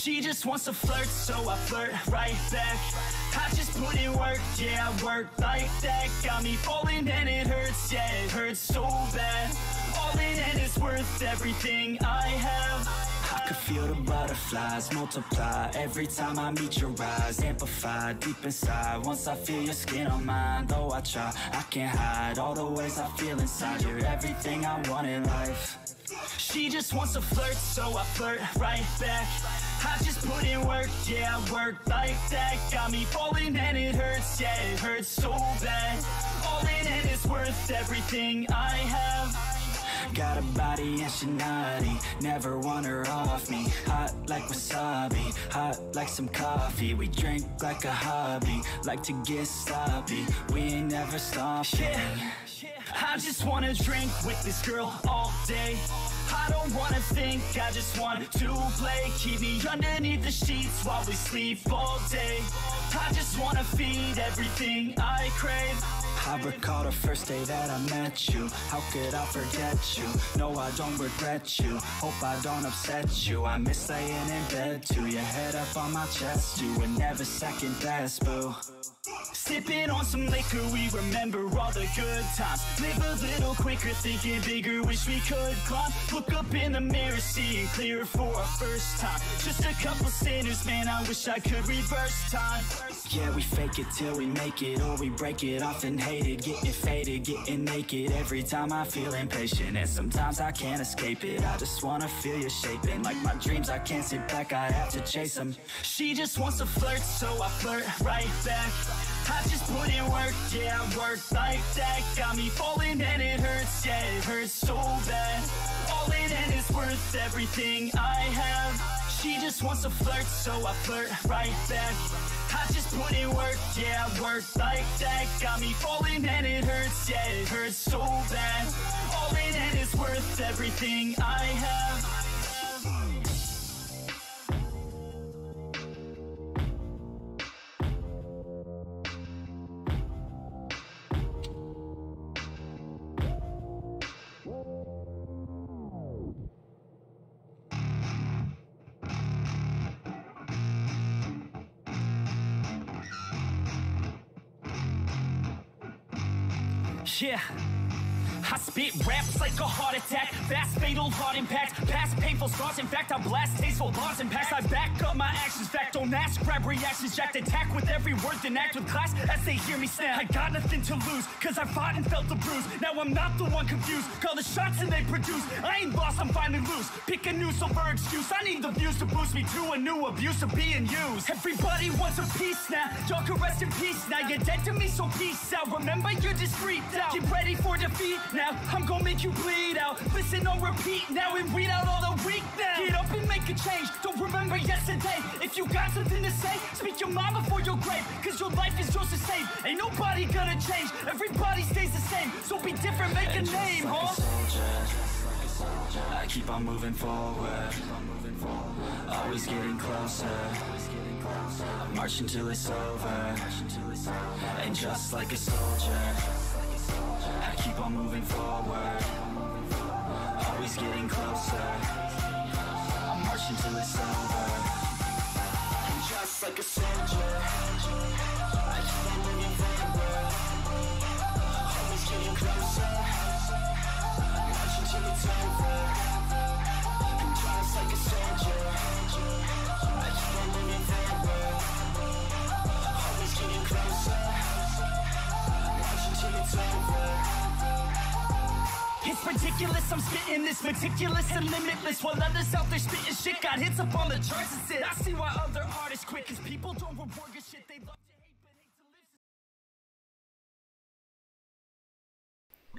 She just wants to flirt, so I flirt right back. I just put in work, yeah, I work like that. Got me falling and it hurts, yeah, it hurts so bad. All in and it's worth everything I have. I could feel the butterflies multiply every time I meet your eyes. Amplified deep inside once I feel your skin on mine. Though I try, I can't hide all the ways I feel inside. You're everything I want in life. She just wants to flirt, so I flirt right back. I just put in work, yeah, I work like that. Got me falling and it hurts, yeah, it hurts so bad. All in and it's worth everything I have. Got a body and she naughty, never want her off me. Hot like wasabi, hot like some coffee. We drink like a hobby, like to get sloppy. We ain't never stopping. I just wanna drink with this girl all day. I don't wanna think, I just want to play. Keep me underneath the sheets while we sleep all day. I just wanna feed everything I crave. I recall the first day that I met you. How could I forget you? No, I don't regret you. Hope I don't upset you. I miss laying in bed too. Your head up on my chest. You were never second best, boo. Sipping on some liquor, we remember all the good times. Live a little quicker, thinking bigger, wish we could climb. Look up in the mirror, seeing clear for our first time. Just a couple sinners, man, I wish I could reverse time. Yeah, we fake it till we make it, or we break it, often hated. Getting faded, getting naked, every time I feel impatient. And sometimes I can't escape it, I just wanna feel you shaping. Like my dreams, I can't sit back, I have to chase them. She just wants to flirt, so I flirt right back. I just put in work, yeah, I work like that. Got me falling and it hurts, yeah, it hurts so bad. All in and it's worth everything I have. She just wants to flirt, so I flirt right back. I just put in work, yeah, I work like that. Got me falling and it hurts, yeah, it hurts so bad. All in and it's worth everything I have. Yeah, I spit raps like a heart attack. Fast, fatal, heart impact. Past painful scars, in fact I blast tasteful bars and packs. I back up my actions, fact don't ask. Grab reactions, jacked attack with every word, then act with class as they hear me snap. I got nothing to lose, cause I fought and felt the bruise. Now I'm not the one confused, call the shots and they produce. I ain't lost, I'm finally loose. Pick a new silver excuse, I need the views to boost me to a new abuse of being used. Everybody wants a piece now, y'all can rest in peace now. You're dead to me, so peace out. Remember you're discreet out. Get ready for defeat now, I'm gonna make you bleed out. Listen on repeat now and read out all the weak now. Get up and make a change, don't remember yesterday. If you got something to say, speak your mind before your grave. Cause your life is yours to save, ain't nobody gonna change. Everybody stays the same, so be different, make a name, huh? I keep on moving forward, always getting closer. I march until it's over, and just like a soldier, I keep on moving forward, always getting closer. I march until it's over, and just like a soldier, I keep on moving forward, always getting closer. I march until it's over, and just like a soldier, I keep on moving forward, always getting closer. I march until it's over. It's ridiculous, I'm spitting this meticulous and limitless, while others out there spitting shit got hits up on the charts and shit. I see why other artists quit, cause people don't reward good shit. They love to hate but hate to listen.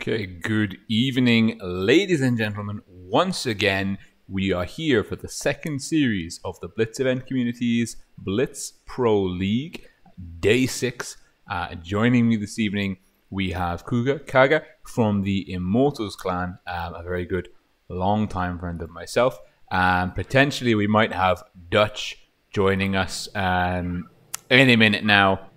Okay, good evening, ladies and gentlemen. Once again, we are here for the second series of the Blitz event community's Blitz Pro League, Day 6. Joining me this evening, we have Kaga from the Immortals clan, a very good long-time friend of myself. And potentially we might have Dutch joining us any minute now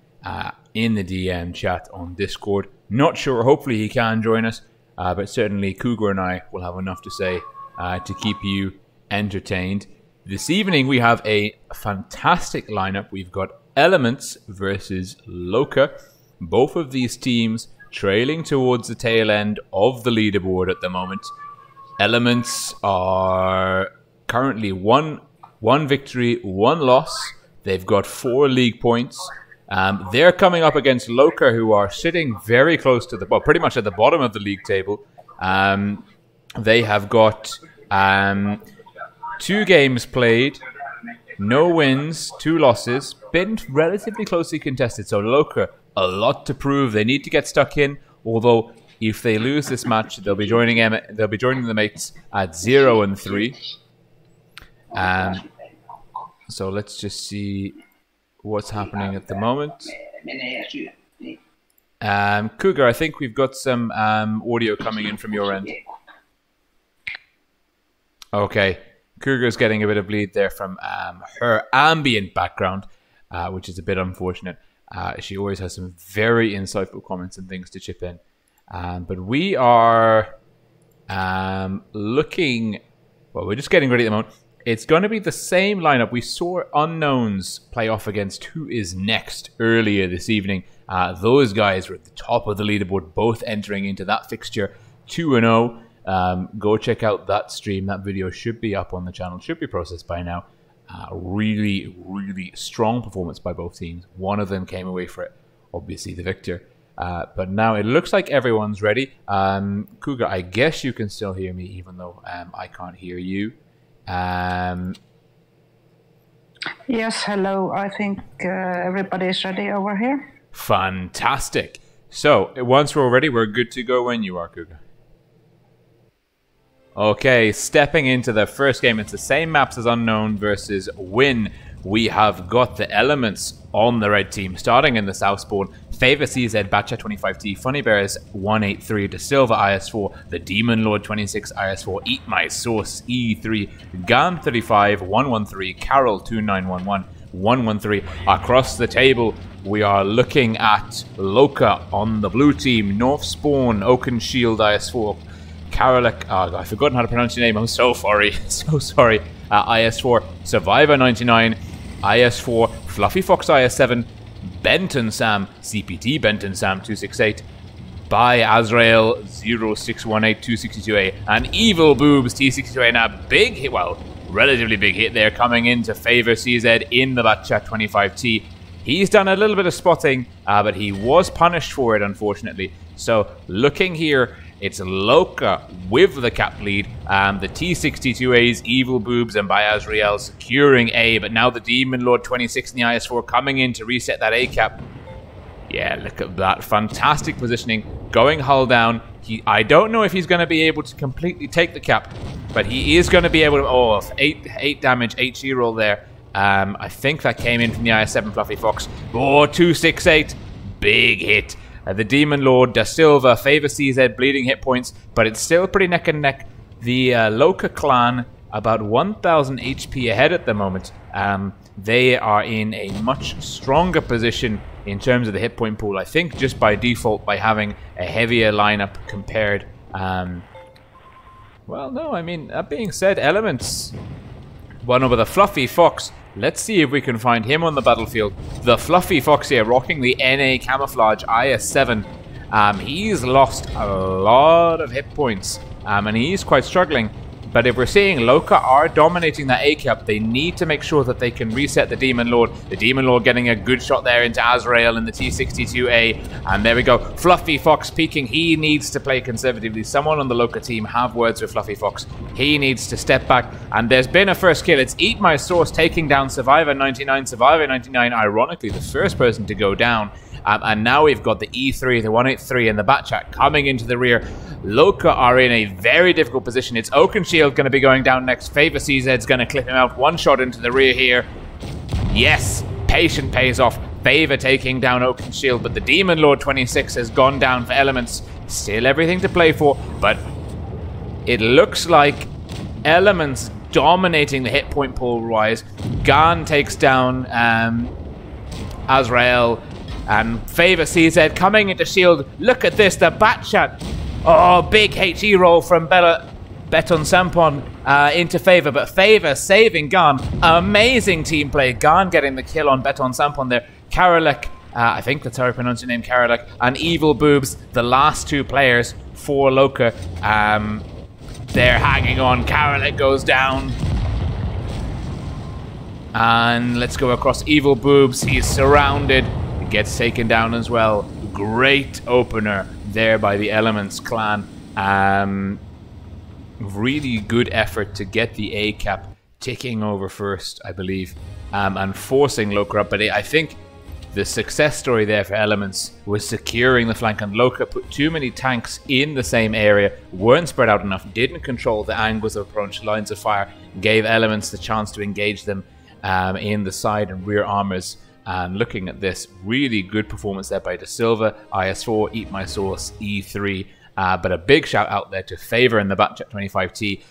in the DM chat on Discord. Not sure, hopefully he can join us, but certainly Cougar and I will have enough to say to keep you entertained. This evening we have a fantastic lineup. We've got Elements versus LOCA. Both of these teams trailing towards the tail end of the leaderboard at the moment. Elements are currently one victory, 1 loss. They've got 4 league points. They're coming up against LOCA, who are sitting very close to pretty much at the bottom of the league table. They have got 2 games played, no wins, 2 losses, been relatively closely contested. So LOCA, a lot to prove. They need to get stuck in. Although if they lose this match, they'll be joining the mates at 0-3. So let's just see what's happening at the moment. Cougar, I think we've got some audio coming in from your end. Okay, Cougar's getting a bit of bleed there from her ambient background, which is a bit unfortunate. She always has some very insightful comments and things to chip in. But we are looking... Well, we're just getting ready at the moment. It's going to be the same lineup. We saw Unknowns play off against Who Is Next earlier this evening. Those guys were at the top of the leaderboard, both entering into that fixture 2-0. Go check out that stream. That video should be up on the channel. Should be processed by now. Really, really strong performance by both teams. One of them came away for it, obviously the victor. But now it looks like everyone's ready. Cougar, I guess you can still hear me, even though I can't hear you. Yes, hello. I think everybody is ready over here. Fantastic. So, once we're all ready, we're good to go when you are, Cougar. Okay, stepping into the first game. It's the same maps as Unknown versus Win. We have got the Elements on the red team, starting in the south spawn. Favor CZ, Batcha 25T, Funny Bears 183, De Silva IS4, The Demon Lord 26 IS4, Eat My Sauce E3, Gan 35 113, Carol 2911 113. Across the table, we are looking at LOCA on the blue team, North Spawn, Oakenshield IS4, Karolek, I've forgotten how to pronounce your name, I'm so sorry, so sorry. IS4, Survivor 99, IS4, Fluffy Fox IS7, Benton Sam, CPT Benton Sam 268, by Azrael 0618 262A, and Evil Boobs T62A. Now, big hit, well, relatively big hit there coming in to favor CZ in the Batchat 25T. He's done a little bit of spotting, but he was punished for it, unfortunately. So, looking here, it's LOCA with the cap lead. The T62As, Evil Boobs, and by Azrael securing A, but now the Demon Lord 26 in the IS4 coming in to reset that A cap. Yeah, look at that. Fantastic positioning. Going hull down. I don't know if he's going to be able to completely take the cap, but he is going to be able to... Oh, 8 damage, HE roll there. I think that came in from the IS7 Fluffy Fox. Oh, 268. Big hit. The Demon Lord, Da Silva, Favor CZ, bleeding hit points, but it's still pretty neck and neck. The LOCA clan, about 1,000 HP ahead at the moment. They are in a much stronger position in terms of the hit point pool, I think, just by default, by having a heavier lineup compared. Well, no, I mean, that being said, Elements won over the Fluffy Fox. Let's see if we can find him on the battlefield. The Fluffy Fox here, rocking the NA Camouflage IS7. He's lost a lot of hit points, and he's quite struggling. But if we're seeing LOCA are dominating that A-cap, they need to make sure that they can reset the Demon Lord. The Demon Lord getting a good shot there into Azrael in the T62A. And there we go. Fluffy Fox peeking. He needs to play conservatively. Someone on the LOCA team have words with Fluffy Fox. He needs to step back. And there's been a first kill. It's Eat My Sauce taking down Survivor 99. Survivor 99, ironically, the first person to go down. And now we've got the E3, the 183, and the Batchat coming into the rear. LOCA are in a very difficult position. It's Oakenshield going to be going down next. Favor CZ's going to clip him out. One shot into the rear here. Yes, patient pays off. Favor taking down Oakenshield, but the Demon Lord 26 has gone down for Elements. Still everything to play for, but it looks like Elements dominating the hit point pool-wise. Gan takes down Azrael. And Favor CZ coming into shield. Look at this, the Batchat. Oh, big HE roll from Bella. Beton Sampon into Favor, but Favor saving Gan. Amazing team play. Gan getting the kill on Beton Sampon there. Karolek, I think that's how I pronounce your name, Karolek, and Evil Boobs, the last two players for LOCA. They're hanging on. Karolek goes down. And let's go across Evil Boobs. He's surrounded. He gets taken down as well. Great opener there by the Elements clan. Really good effort to get the A cap taking over first, I believe, and forcing LOCA up. But I think the success story there for Elements was securing the flank, and LOCA put too many tanks in the same area, weren't spread out enough, didn't control the angles of approach lines of fire, gave Elements the chance to engage them in the side and rear armors. And looking at this, really good performance there by De Silva, IS4, Eat My Sauce, E3. But a big shout out there to Favor in the Batchat 25T.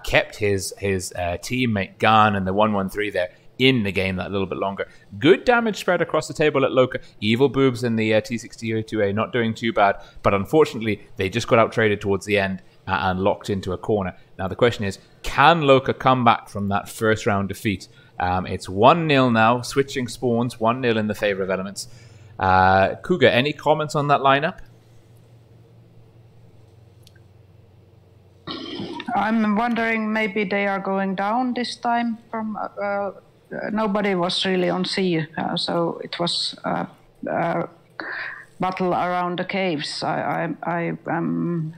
Kept his teammate Gan and the 113 there in the game that little bit longer. Good damage spread across the table at LOCA. Evil Boobs in the T62A not doing too bad. But unfortunately, they just got out-traded towards the end and locked into a corner. Now the question is, can LOCA come back from that first round defeat? It's 1-0 now, switching spawns, 1-0 in the favor of Elements. Kuga, any comments on that lineup? I'm wondering, maybe they are going down this time. From nobody was really on sea, so it was battle around the caves. I am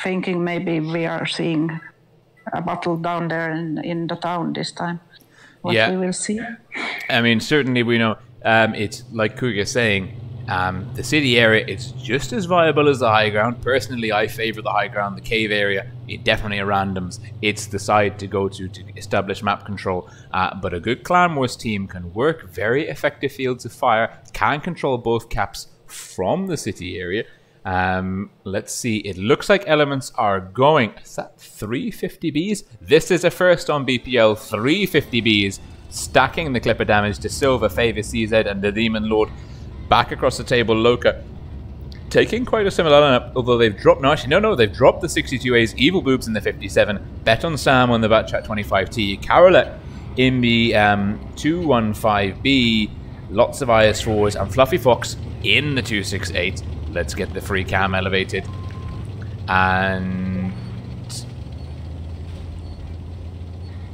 thinking maybe we are seeing a battle down there in the town this time. What we will see. I mean, certainly we know it's like Kuga saying, the city area is just as viable as the high ground. Personally, I favor the high ground. The cave area, it definitely a randoms. It's the side to go to establish map control. But a good Clan Wars team can work very effective fields of fire, can control both caps from the city area. Let's see. It looks like Elements are going. Is that 350Bs? This is a first on BPL. 350Bs, stacking the clipper damage to Silver, Favor, CZ, and the Demon Lord. Back across the table, LOCA taking quite a similar lineup, although they've dropped. No, actually, no, they've dropped the 62As. Evil Boobs in the 57. Bet on Sam on the Batchat 25T. Karolek in the 215B. Lots of IS4s and Fluffy Fox in the 268. Let's get the free cam elevated. And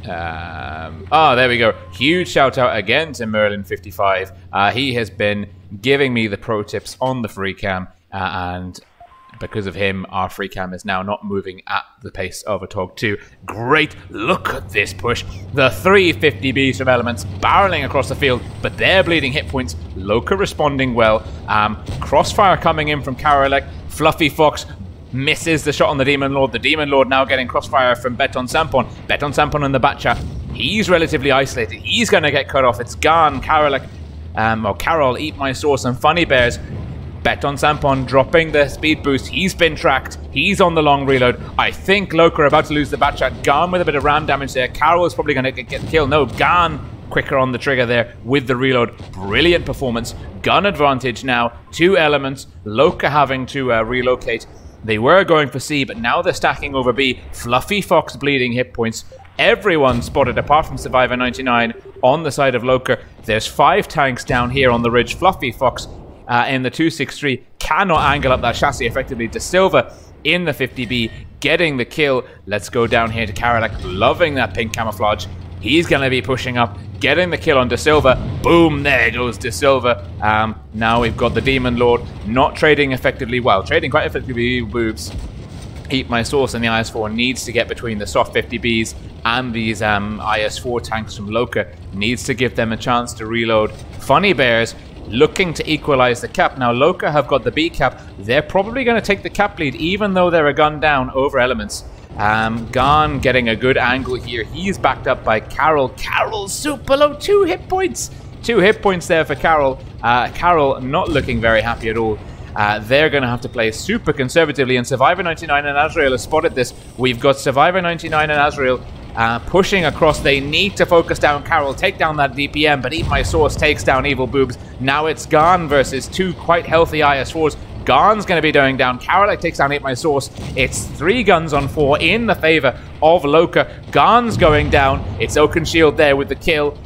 there we go. Huge shout out again to Merlin55. He has been giving me the pro tips on the free cam, and because of him, our free cam is now not moving at the pace of a Tog 2. Great, look at this push. The 350Bs from Elements barreling across the field, but they're bleeding hit points. LOCA responding well. Crossfire coming in from Karolek. Fluffy Fox misses the shot on the Demon Lord. The Demon Lord now getting crossfire from Beton Sampon. Beton Sampon in the Batchat. He's relatively isolated. He's going to get cut off. It's Gan, Karolek, or Carol, Eat My Sauce, and Funny Bears. Beton Sampon dropping the speed boost. He's been tracked. He's on the long reload. I think LOCA are about to lose the Batchat. Gan with a bit of ram damage there. Carol is probably going to get killed. No, Gan quicker on the trigger there with the reload. Brilliant performance. Gun advantage now. 2 Elements. LOCA having to relocate. They were going for C, but now they're stacking over B. Fluffy Fox bleeding hit points. Everyone spotted apart from Survivor 99 on the side of LOCA. There's 5 tanks down here on the ridge. Fluffy Fox in the 263 cannot angle up that chassis effectively. De Silva in the 50B getting the kill. Let's go down here to Karolek, loving that pink camouflage. He's going to be pushing up, getting the kill on De Silva. Boom, there goes De Silva. Now we've got the Demon Lord not trading effectively. Well, trading quite effectively. Boobs. Eat My Sauce, and the IS4 needs to get between the soft 50Bs and these IS4 tanks from LOCA. Needs to give them a chance to reload. Funny Bears looking to equalize the cap. Now LOCA have got the B cap. They're probably going to take the cap lead, even though they're a gun down over Elements. Gan getting a good angle here. He's backed up by Carol. Carol super low, 2 hit points. 2 hit points there for Carol. Carol not looking very happy at all. They're going to have to play super conservatively, and Survivor 99 and Azrael have spotted this. We've got Survivor 99 and Azrael pushing across. They need to focus down Carol, take down that DPM, but Eat My Sauce takes down Evil Boobs. Now it's Gan versus 2 quite healthy IS4s. Gon's going to be going down. Karolek takes down Eat My Sauce. It's 3 guns on 4 in the favor of LOCA. Gon's going down. It's Oakenshield there with the kill.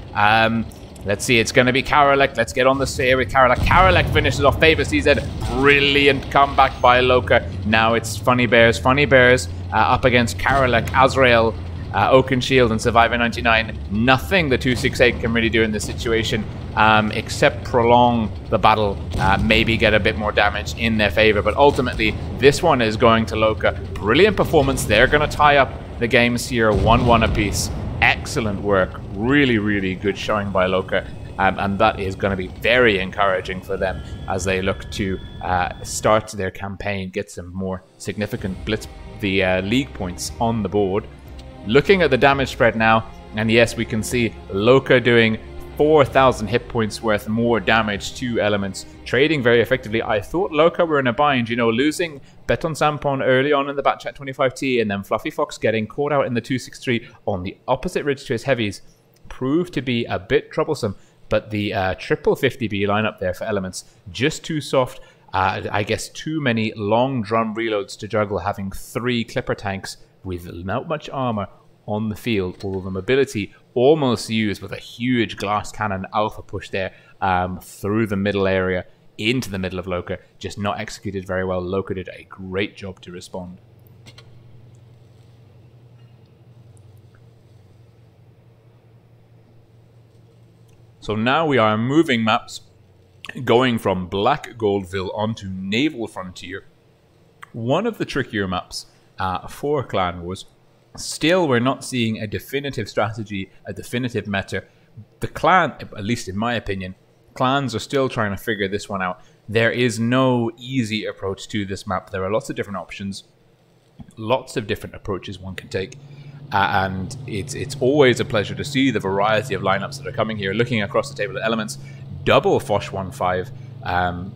Let's see, it's going to be Karolek. Let's get on the steer with Karolek. Karolek finishes off Favor CZ. Brilliant comeback by LOCA. Now it's Funny Bears. Funny Bears up against Karolek, Azrael, Oakenshield, and Survivor 99. Nothing the 268 can really do in this situation except prolong the battle, maybe get a bit more damage in their favor. But ultimately, this one is going to LOCA. Brilliant performance. They're going to tie up the games here 1-1 apiece. Excellent work. Really, really good showing by LOCA. And that is going to be very encouraging for them as they look to start their campaign, get some more significant Blitz, the league points on the board. Looking at the damage spread now, and yes, we can see LOCA doing 4,000 hit points worth more damage to Elements, trading very effectively. I thought LOCA were in a bind, you know, losing Beton Sampon early on in the Batchat 25T, and then Fluffy Fox getting caught out in the 263 on the opposite ridge to his heavies proved to be a bit troublesome. But the triple 50B lineup there for Elements, just too soft. I guess too many long drum reloads to juggle, having 3 clipper tanks with not much armor on the field, although the mobility almost used with a huge glass cannon alpha push there through the middle area into the middle of LOCA, just not executed very well. LOCA did a great job to respond. So now we are moving maps, going from Black Goldville onto Naval Frontier. One of the trickier maps for Clan Wars. Still, we're not seeing a definitive strategy, a definitive meta. The clan, at least in my opinion, clans are still trying to figure this one out. There is no easy approach to this map. There are lots of different options, lots of different approaches one can take. And it's always a pleasure to see the variety of lineups that are coming here. Looking across the table at Elements, double Foch 1-5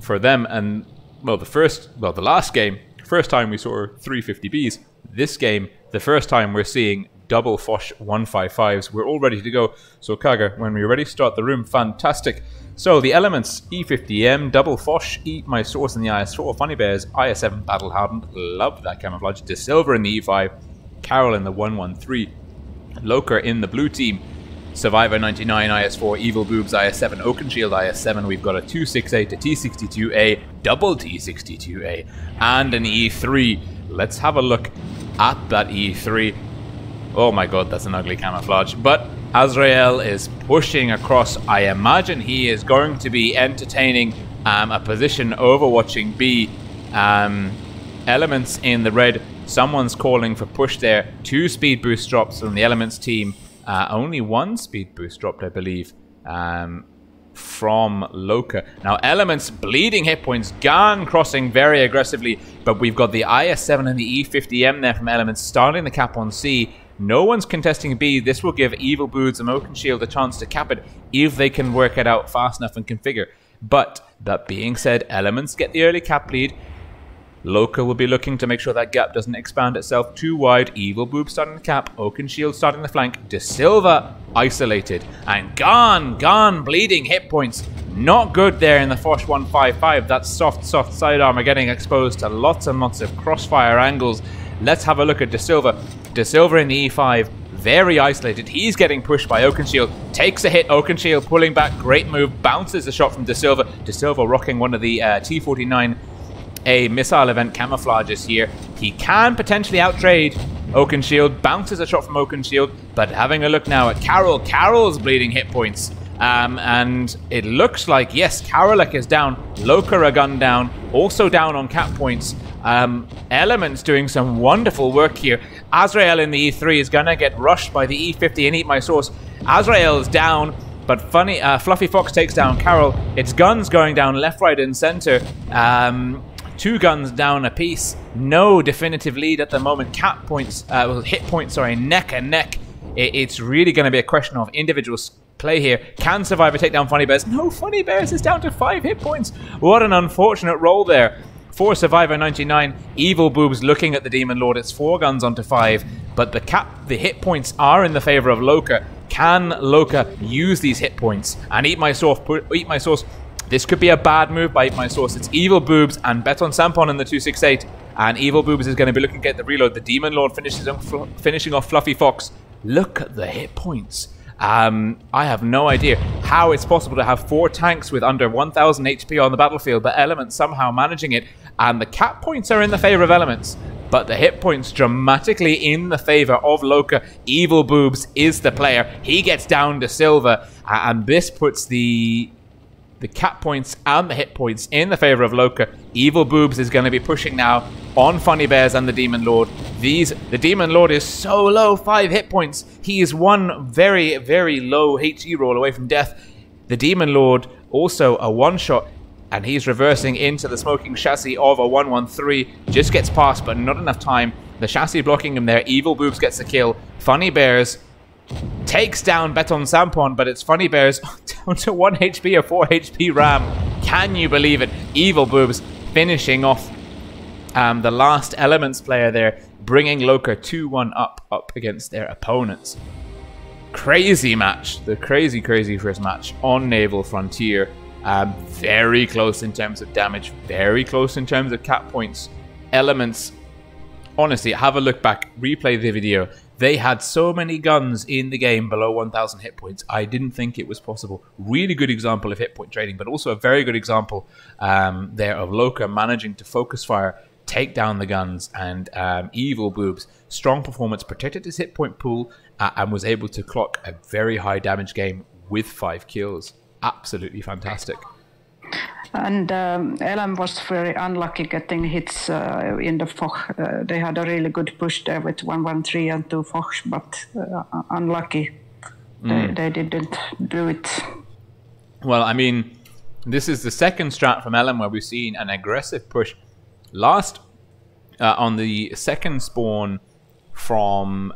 for them. And, well, the last game, first time we saw 350Bs. This game, the first time we're seeing double Foch 155s. We're all ready to go. So Kaga, when we're ready, start the room. Fantastic. So the Elements, E50M, double Foch, Eat My Sauce in the IS4, Funny Bears, IS7 Battle Hardened. Love that camouflage. De Silver in the E5, Carol in the 113, LOCA in the blue team, Survivor 99 IS4, Evil Boobs IS7, Oakenshield IS7. We've got a 268, a T62A, double T62A, and an E3. Let's have a look at that E3. Oh my god, that's an ugly camouflage. But Azrael is pushing across. I imagine he is going to be entertaining a position overwatching B. Elements in the red. Someone's calling for push there. 2 speed boost drops from the Elements team. Only 1 speed boost dropped, I believe, from LOCA. Now, Elements bleeding hit points. Gan crossing very aggressively, but we've got the IS7 and the E50M there from Elements starting the cap on C. No one's contesting B. This will give Evil Boots and Oakenshield a chance to cap it if they can work it out fast enough and configure. But that being said, Elements get the early cap lead. LOCA will be looking to make sure that gap doesn't expand itself too wide. Evil Boob starting the cap, Oakenshield starting the flank, De Silva isolated, and Gone bleeding hit points. Not good there in the Foch 155. That soft side armor getting exposed to lots and lots of crossfire angles. Let's have a look at De Silva. De Silva in the E5, very isolated. He's getting pushed by Oakenshield. Takes a hit, Oakenshield pulling back, great move, bounces a shot from De Silva. De Silva rocking one of the T49 a missile event camouflages here. He can potentially outtrade Oakenshield, bounces a shot from Oakenshield, but having a look now at Carol. Carol's bleeding hit points. And it looks like, yes, Karolek is down, LOCA a gun down, also down on cap points. Elements doing some wonderful work here. Azrael in the E3 is gonna get rushed by the E50 and Eat My Sauce. Azrael is down, but Fluffy Fox takes down Carol. It's guns going down left, right, and center. 2 guns down a piece. No definitive lead at the moment. Cap points, hit points, sorry, neck and neck. It's really going to be a question of individual play here. Can Survivor take down Funny Bears? No, Funny Bears is down to 5 hit points. What an unfortunate roll there for Survivor 99. Evil Boobs looking at the Demon Lord. It's 4 guns onto 5, but the hit points are in the favor of LOCA. Can LOCA use these hit points and Eat My Sauce This could be a bad move by Eat My Sauce. It's Evil Boobs and Beton Sampon in the 268. And Evil Boobs is going to be looking to get the reload. The Demon Lord finishing off Fluffy Fox. Look at the hit points. I have no idea how it's possible to have 4 tanks with under 1000 HP on the battlefield, but Element somehow managing it. And the cap points are in the favor of Elements, but the hit points dramatically in the favor of LOCA. Evil Boobs is the player. He gets down to silver, and this puts the cap points and the hit points in the favor of LOCA. Evil Boobs is going to be pushing now on Funny Bears and the Demon Lord. The Demon Lord is so low, 5 hit points. He is one very, very low HE roll away from death. The Demon Lord also a one-shot, and he's reversing into the smoking chassis of a 113. Just gets past, but not enough time. The chassis blocking him there. Evil Boobs gets the kill. Funny Bears takes down Beton Sampon, but it's Funny Bears down to 1 HP, a 4 HP Ram. Can you believe it? Evil Boobs finishing off the last Elements player there, bringing LOCA 2-1 up against their opponents. Crazy match. The crazy first match on Naval Frontier. Very close in terms of damage, very close in terms of cap points. Elements, honestly, have a look back, replay the video. They had so many guns in the game below 1000 hit points. I didn't think it was possible. Really good example of hit point trading, but also a very good example there of LOCA managing to focus fire, take down the guns, and Evil Boobs, strong performance, protected his hit point pool, and was able to clock a very high damage game with 5 kills. Absolutely fantastic. And ELEM was very unlucky getting hits in the Foch. They had a really good push there with 113 and 2 Foch, but unlucky. They didn't do it. Well, I mean, this is the second strat from ELEM where we've seen an aggressive push. Last, on the second spawn from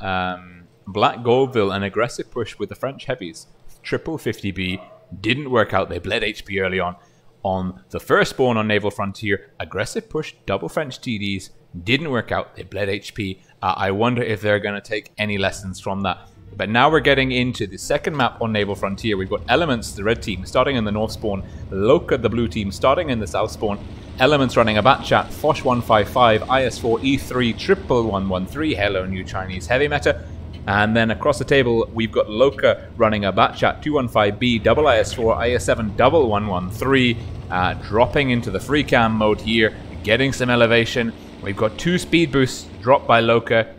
Black Goldville, an aggressive push with the French heavies. Triple 50B. Didn't work out. They bled HP early on. On the first spawn on Naval Frontier, aggressive push, double French TDs, didn't work out. They bled HP. I wonder if they're going to take any lessons from that. But now we're getting into the second map on Naval Frontier. We've got Elements, the red team, starting in the north spawn. LOCA, the blue team, starting in the south spawn. Elements running a bat chat, Foch 155, IS4, E3, triple 113. Hello, new Chinese heavy meta. And then across the table, we've got LOCA running a Batchat 215B, double IS4, IS7, double 113, dropping into the free cam mode here, getting some elevation. We've got 2 speed boosts dropped by LOCA.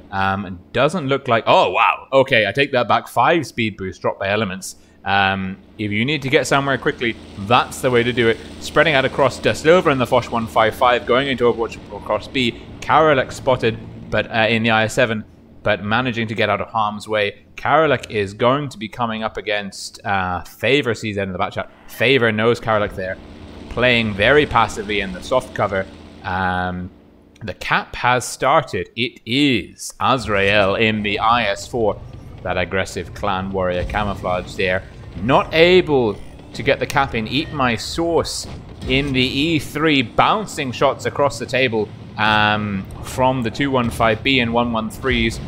Doesn't look like... Oh, wow. Okay, I take that back. 5 speed boosts dropped by Elements. If you need to get somewhere quickly, that's the way to do it. Spreading out across De Silva in the Foch 155, going into Overwatch across B. Karolek spotted, but in the IS7. But managing to get out of harm's way. Karolek is going to be coming up against Favor CZ in the back chat. Favor knows Karolek there. Playing very passively in the soft cover. The cap has started. It is Azrael in the IS4. That aggressive clan warrior camouflage there. Not able to get the cap in. Eat My Sauce in the E3. Bouncing shots across the table. From the 215B and 113s,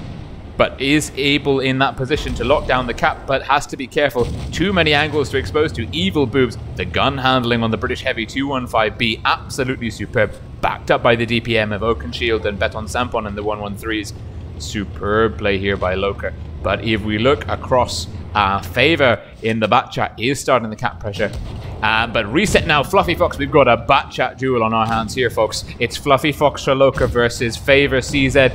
but is able in that position to lock down the cap, but has to be careful. Too many angles to expose to. Evil Boobs, the gun handling on the British Heavy 215B, absolutely superb. Backed up by the DPM of Oakenshield and Beton Sampon and the 113s. Superb play here by LOCA. But if we look across, Favor in the Batchat is starting the cap pressure. But reset now, Fluffy Fox. We've got a Batchat duel on our hands here, folks. It's Fluffy Fox for LOCA versus Favor CZ.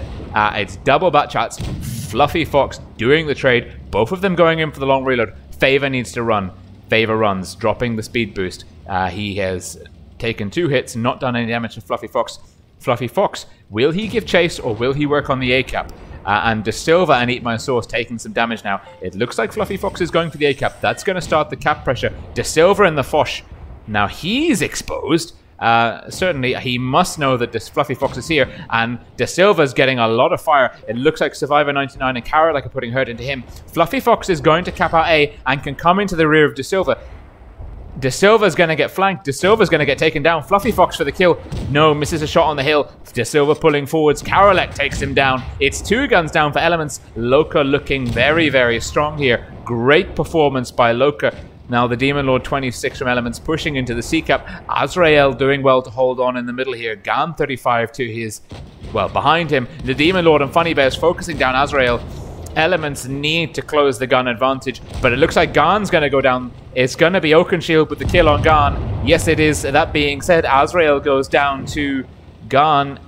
It's double Batchats. Fluffy Fox doing the trade. Both of them going in for the long reload. Favor needs to run. Favor runs, dropping the speed boost. He has taken 2 hits, not done any damage to Fluffy Fox. Fluffy Fox, will he give chase or will he work on the A-cap? And De Silva and Eat My Sauce taking some damage now. It looks like Fluffy Fox is going for the A-cap. That's going to start the cap pressure. De Silva in the Foch. Now he's exposed. Certainly, he must know that this Fluffy Fox is here. And De Silva's getting a lot of fire. It looks like Survivor 99 and Karolek are putting hurt into him. Fluffy Fox is going to cap out A and can come into the rear of De Silva. De Silva's going to get flanked. De Silva's going to get taken down. Fluffy Fox for the kill. No, misses a shot on the hill. De Silva pulling forwards. Karolek takes him down. It's 2 guns down for Elements. LOCA looking very, very strong here. Great performance by LOCA. Now the Demon Lord 26 from Elements pushing into the C-Cap. Azrael doing well to hold on in the middle here. Gan 35 to his, well, behind him. The Demon Lord and Funny Bears focusing down Azrael. Elements need to close the gun advantage, but it looks like Gan's going to go down. It's going to be Oakenshield with the kill on Gan. Yes, it is. That being said, Azrael goes down to Gan.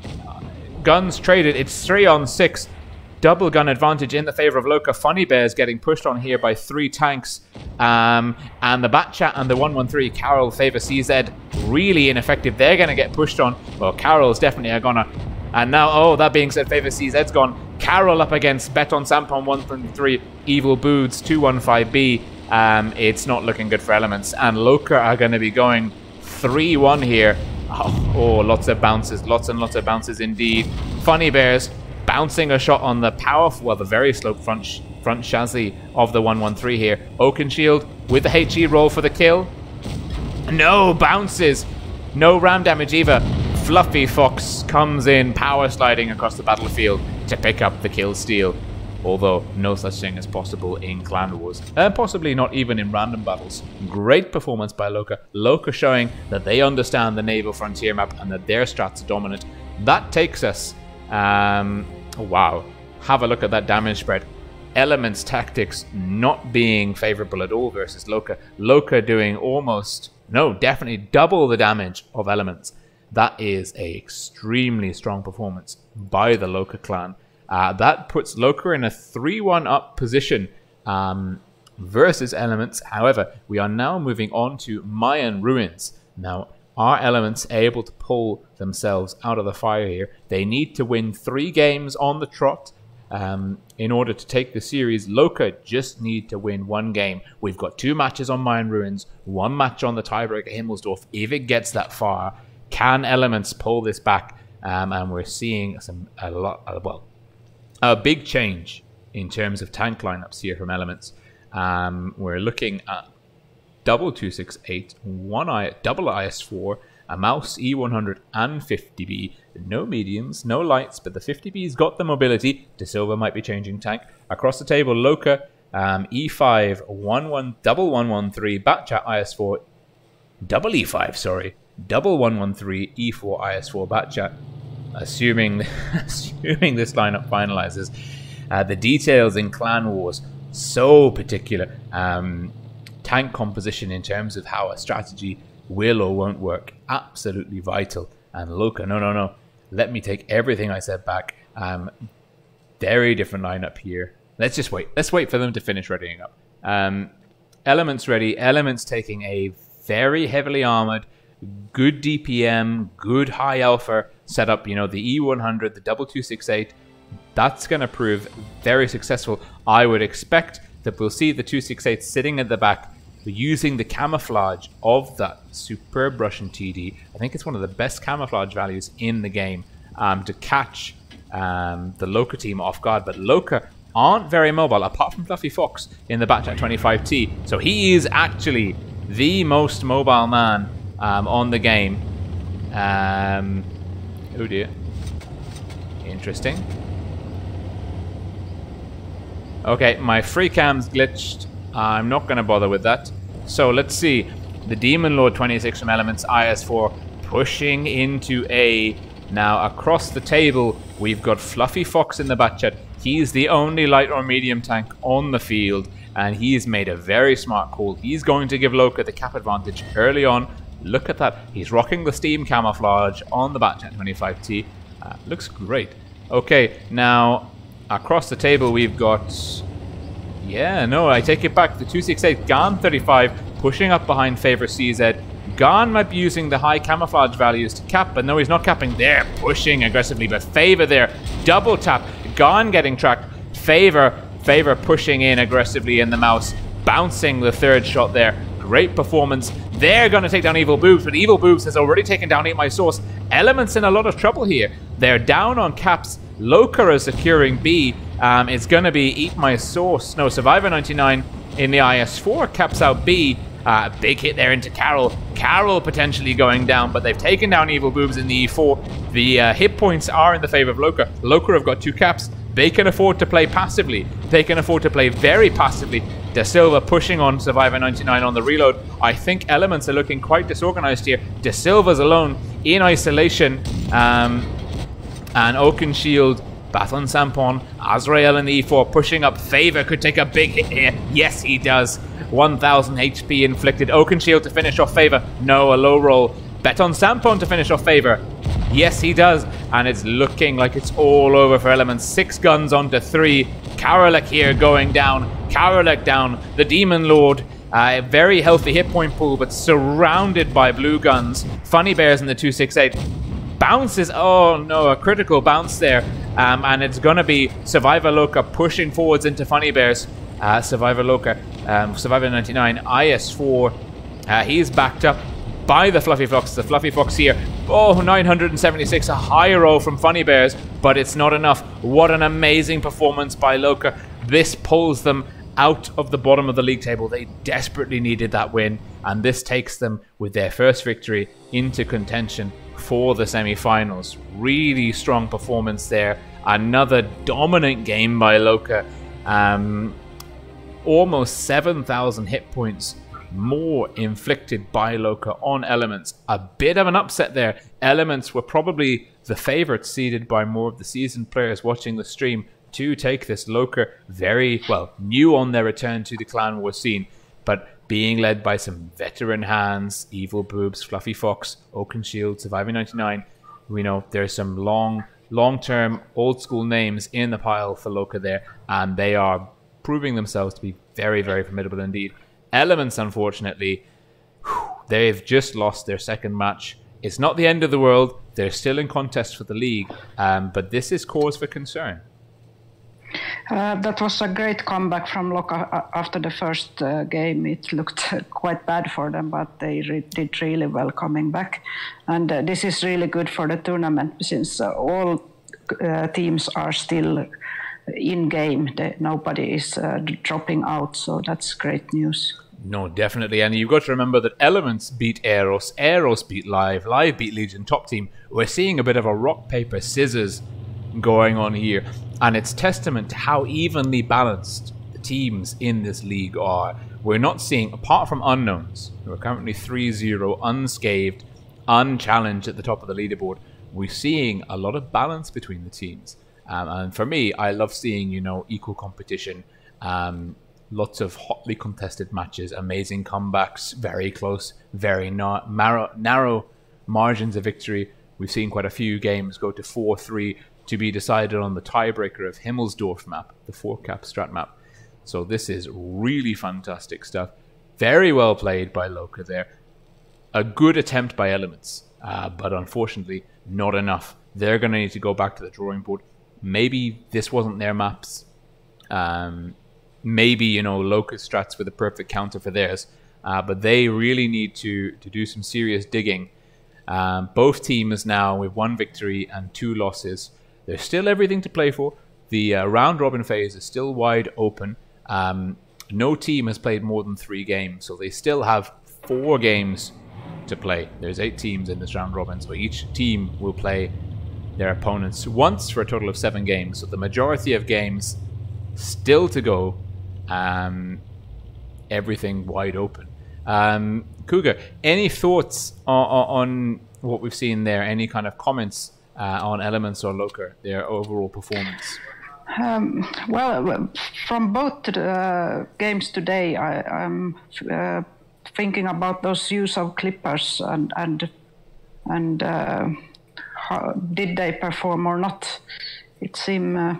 Guns traded. It's 3-on-6. Double gun advantage in the favor of LOCA. Funny Bears getting pushed on here by 3 tanks. And the Batchat and the 113 Carol favor CZ. Really ineffective. They're going to get pushed on. Well, Carol's definitely a goner. And now, oh, that being said, favor CZ's gone. Carol up against Beton Sampon 123, Evil Boots 215B. It's not looking good for Elements. And LOCA are going to be going 3-1 here. Oh, lots of bounces. Lots and lots of bounces indeed. Funny Bears bouncing a shot on the powerful, well, the very slow front chassis of the 113 here. Oakenshield with the HE roll for the kill. No bounces. No ram damage either. Fluffy Fox comes in, power sliding across the battlefield to pick up the kill steal. Although no such thing is possible in Clan Wars. Possibly not even in random battles. Great performance by LOCA. LOCA showing that they understand the Naval Frontier map and that their strats are dominant. That takes us... wow. Have a look at that damage spread. Elements tactics not being favorable at all versus LOCA. LOCA doing almost... no, definitely double the damage of Elements. That is a extremely strong performance by the LOCA clan. That puts LOCA in a 3-1 up position versus Elements. However, we are now moving on to Mayan Ruins. Now, are Elements able to pull themselves out of the fire here? They need to win 3 games on the trot in order to take the series. LOCA just need to win 1 game. We've got 2 matches on Mayan Ruins, 1 match on the tiebreaker Himmelsdorf. If it gets that far, can Elements pull this back? And we're seeing a big change in terms of tank lineups here from Elements. We're looking at double 268, double IS4, a Mouse E100 and 50B. No mediums, no lights, but the 50B's got the mobility. De Silva might be changing tank. Across the table, LOCA, E5, double 113, Batchat IS4, double E5, sorry. Double 113, E4, IS4, Batchat. Assuming this lineup finalizes. The details in Clan Wars, so particular. Tank composition in terms of how a strategy will or won't work. Absolutely vital. And LOCA, no. Let me take everything I said back. Very different lineup here. Let's just wait. Let's wait for them to finish readying up. Elements ready. Elements taking a very heavily armored, good DPM, good high alpha setup. You know, the E100, the double 268. That's going to prove very successful. I would expect that we'll see the 268 sitting at the back, using the camouflage of that superb Russian TD. I think it's one of the best camouflage values in the game to catch the LOCA team off guard. But LOCA aren't very mobile, apart from Fluffy Fox in the Batchat 25T. So he is actually the most mobile man on the game. Oh dear. Interesting. Okay, my free cam's glitched. I'm not going to bother with that. So let's see. The Demon Lord 26 from Elements, IS4, pushing into A. Now across the table, we've got Fluffy Fox in the Batchat. He's the only light or medium tank on the field, and he's made a very smart call. He's going to give LOCA the cap advantage early on. Look at that. He's rocking the steam camouflage on the Batchat 25T. Looks great. Okay, now across the table we've got... yeah, no, I take it back. The 268 Gan 35 pushing up behind favor CZ. Gan might be using the high camouflage values to cap, but no, he's not capping. They're pushing aggressively, but favor there. Double tap. Gan getting tracked. Favor pushing in aggressively in the Mouse. Bouncing the 3rd shot there. Great performance. They're going to take down Evil Boobs, but Evil Boobs has already taken down Eat My Sauce. Elements in a lot of trouble here. They're down on caps. LOCA is securing B. It's going to be Eat My Sauce. No, Survivor 99 in the IS4 caps out B. Big hit there into Carol. Carol potentially going down, but they've taken down Evil Boobs in the E4. The hit points are in the favor of LOCA. LOCA have got 2 caps. They can afford to play passively. They can afford to play very passively. De Silva pushing on Survivor 99 on the reload. I think Elements are looking quite disorganized here. De Silva's alone in isolation. And Oakenshield, Battling Sampon, Azrael in the E4 pushing up. Favor could take a big hit here. Yes, he does. 1000 HP inflicted. Oakenshield to finish off Favor. No, a low roll. Bet on Sampon to finish off Favor. Yes, he does. And it's looking like it's all over for Elements. 6 guns onto 3. Karolek here going down. Karolek down. The Demon Lord. A very healthy hit point pool, but surrounded by blue guns. Funny Bears in the 268. Bounces. Oh no, a critical bounce there. And it's going to be Survivor LOCA pushing forwards into Funny Bears. Survivor LOCA. Survivor 99. IS4. He's backed up by the Fluffy Fox. The Fluffy Fox here. Oh, 976. A high roll from Funny Bears, but it's not enough. What an amazing performance by LOCA. This pulls them out of the bottom of the league table. They desperately needed that win, and this takes them with their first victory into contention for the semi-finals. Really strong performance there. Another dominant game by LOCA. Almost 7,000 hit points more inflicted by LOCA on Elements. A bit of an upset there. Elements were probably the favorites, seeded by more of the seasoned players watching the stream, to take this. LOCA very, well, new on their return to the clan war scene, but being led by some veteran hands, Evil Boobs, Fluffy Fox, Oakenshield, Survivor 99. We know there's some long-term, old-school names in the pile for LOCA there, and they are proving themselves to be very, very formidable indeed. Elements, unfortunately, they've just lost their second match. It's not the end of the world. They're still in contest for the league, but this is cause for concern. That was a great comeback from LOCA after the first game. It looked quite bad for them, but they did really well coming back. And this is really good for the tournament, since all teams are still in game. Nobody is dropping out, so that's great news. No, definitely. And you've got to remember that Elements beat Eros, Eros beat Live, Live beat Legion top team. We're seeing a bit of a rock, paper, scissors going on here. And it's testament to how evenly balanced the teams in this league are. We're not seeing, apart from unknowns, who are currently 3-0, unscathed, unchallenged at the top of the leaderboard, we're seeing a lot of balance between the teams. And for me, I love seeing, you know, equal competition, lots of hotly contested matches, amazing comebacks, very close, very narrow margins of victory. We've seen quite a few games go to 4-3 to be decided on the tiebreaker of Himmelsdorf map, the 4-cap strat map. So this is really fantastic stuff. Very well played by LOCA there. A good attempt by Elements, but unfortunately not enough. They're going to need to go back to the drawing board. Maybe this wasn't their maps. Maybe, you know, LOCA strats were the perfect counter for theirs. But they really need to do some serious digging. Both teams now with 1 victory and 2 losses. There's still everything to play for. The round robin phase is still wide open. No team has played more than 3 games, so they still have 4 games to play. There's 8 teams in this round robin, so each team will play their opponents once for a total of 7 games. So the majority of games still to go. Everything wide open. Cougar, any thoughts on what we've seen there? Any kind of comments on Elements or LOCA, their overall performance? Well, from both games today, I'm thinking about those use of clippers and how, did they perform or not? It seemed a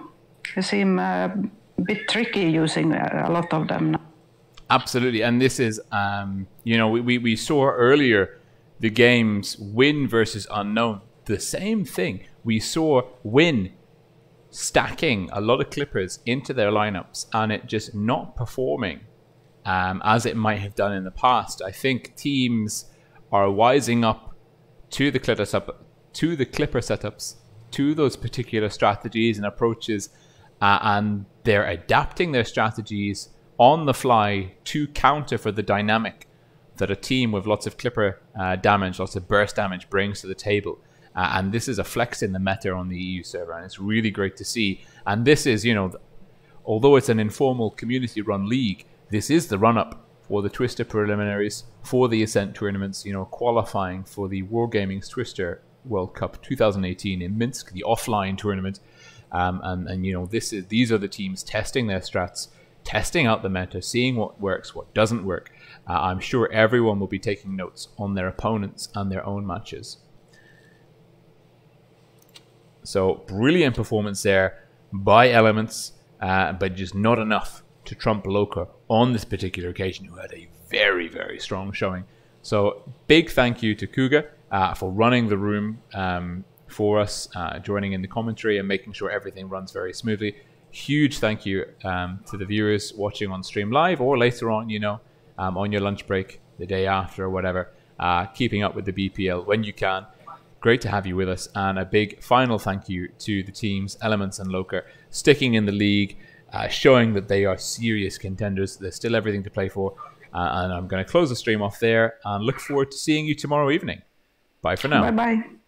bit tricky using a lot of them. Absolutely, and this is, you know, we saw earlier the games Win versus Unknown. The same thing. We saw Win stacking a lot of clippers into their lineups and it just not performing as it might have done in the past. I think teams are wising up to the clipper setups, to those particular strategies and approaches, and they're adapting their strategies on the fly to counter for the dynamic that a team with lots of clipper damage, lots of burst damage brings to the table. And this is a flex in the meta on the EU server, and it's really great to see. And this is, you know, although it's an informal community-run league, this is the run-up for the Twister preliminaries, for the Ascent tournaments, you know, qualifying for the WarGaming's Twister World Cup 2018 in Minsk, the offline tournament. And you know, these are the teams testing their strats, testing out the meta, seeing what works, what doesn't work. I'm sure everyone will be taking notes on their opponents and their own matches. So brilliant performance there by Elements, but just not enough to trump LOCA on this particular occasion, who had a very, very strong showing. So big thank you to Kuga for running the room for us, joining in the commentary and making sure everything runs very smoothly. Huge thank you to the viewers watching on stream live or later on, you know, on your lunch break, the day after or whatever, keeping up with the BPL when you can. Great to have you with us, and a big final thank you to the teams, Elements and LOCA, sticking in the league, showing that they are serious contenders. There's still everything to play for, and I'm going to close the stream off there and look forward to seeing you tomorrow evening. Bye for now. Bye-bye.